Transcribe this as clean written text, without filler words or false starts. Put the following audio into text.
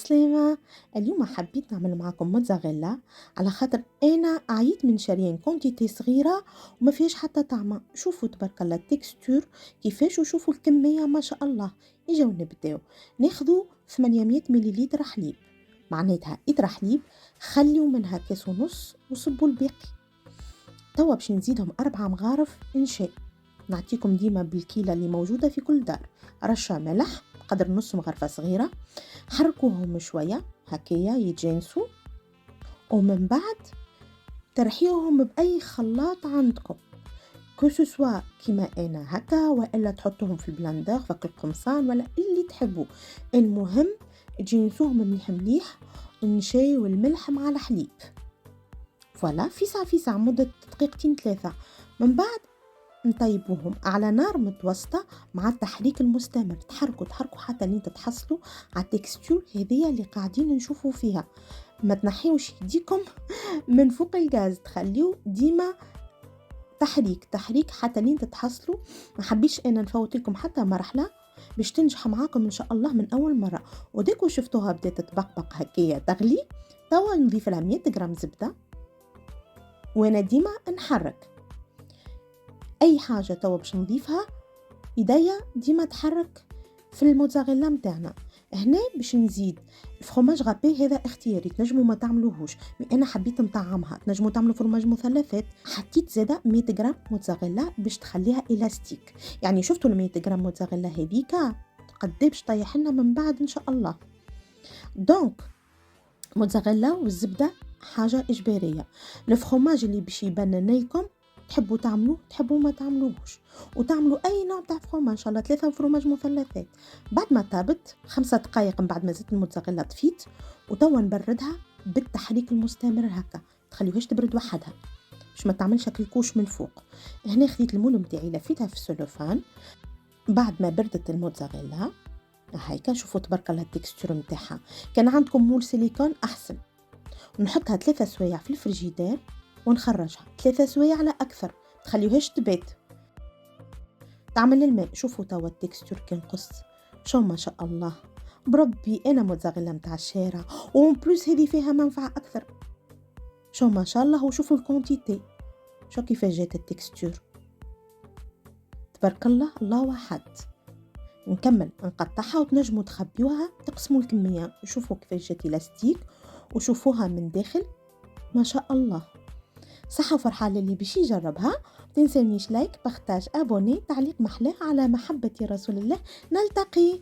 عسلامة. اليوم حبيت نعمل معاكم موتزاريلا على خاطر انا عييت من شريان كونتيتي صغيرة وما فيهاش حتى طعمة. شوفوا تبارك الله التكستور كيفاش وشوفوا الكمية ما شاء الله. اجاو نبداو ناخذوا 800 مليلتر حليب، معناتها إطرى حليب خليوا منها كاس ونص وصبوا الباقي. توا باش نزيدهم 4 مغارف انشاء، نعطيكم ديما بالكيلة اللي موجودة في كل دار. رشة ملح قدر نص مغرفة صغيرة، حركوهم شوية هكايا يتجانسوا، ومن بعد ترحيوهم بأي خلاط عندكم، كوسوسوا كيما أنا هكا وإلا تحطوهم في البلاندر فك القمصان ولا اللي تحبوا. المهم تجانسوهم مليح مليح، النشاي والملح مع الحليب فوالا في ساعة مدة دقيقتين 3. من بعد نطيبوهم على نار متوسطة مع التحريك المستمر، تحركوا حتى لين تتحصلوا على التكستور هذه اللي قاعدين نشوفوا فيها. ما تنحيوش يديكم من فوق الغاز، تخليو ديما تحريك حتى لين تتحصلوا. ما حبيش انا نفوت لكم حتى مرحلة باش تنجح معاكم ان شاء الله من اول مرة. وديكو شفتوها بدات تبقبق هكايا تغلي، توا نضيف لها 100 غرام زبدة وانا ديما نحرك اي حاجه. توا باش نضيفها ايديا ديما تحرك في الموتزاريلا متاعنا. هنا باش نزيد الفرماج غابي، هذا اختياري تنجموا ما تعملوهوش، مي انا حبيت نطعمها. تنجموا تعملوا فرماج مثلثات. حطيت زاده 100 غرام موتزاريلا باش تخليها الاستيك. يعني شفتوا ال 100 غرام موتزاريلا هذيك قد باش طيح لنا من بعد ان شاء الله. دونك موتزاريلا والزبده حاجه اجباريه. الفرماج اللي باش يبان لكم تحبوا تعملوه تحبوا ما تعملوهوش، وتعملوا اي نوع تاع فروماج ان شاء الله 3 فروماج مثلثات. بعد ما طابت 5 دقائق من بعد ما زدت الموتزاريلا طفيت، وتوا نبردها بالتحريك المستمر هكا، تخليوهاش تبرد وحدها باش ما تعملش كلكوش من الفوق. هنا خديت المول نتاعي لفيتها في السلوفان. بعد ما بردت الموتزاريلا هايكا شوفوا تبارك الله التكستور نتاعها. كان عندكم مول سيليكون احسن. نحطها 3 سوايع في الفريجيدير ونخرجها 3 سوايع لا اكثر، تخليوهاش تبات. تعمل الماء. شوفوا توا التكستور كنقص شو ما شاء الله. بربي انا موتزاريلا متاع الشارع وان بلوس هذه فيها منفعه اكثر. شو ما شاء الله. وشوفوا الكونتيتي شو كيفاش جات التكستور تبارك الله. الله واحد. نكمل نقطعها وتنجموا تخبيوها تقسموا الكميه. شوفوا كيفاش جات الاستيك وشوفوها من داخل ما شاء الله. صحة وفرحة للي باش يجربها. تنسونيش لايك بارتاج ابوني تعليق محلاه على محبة رسول الله. نلتقي.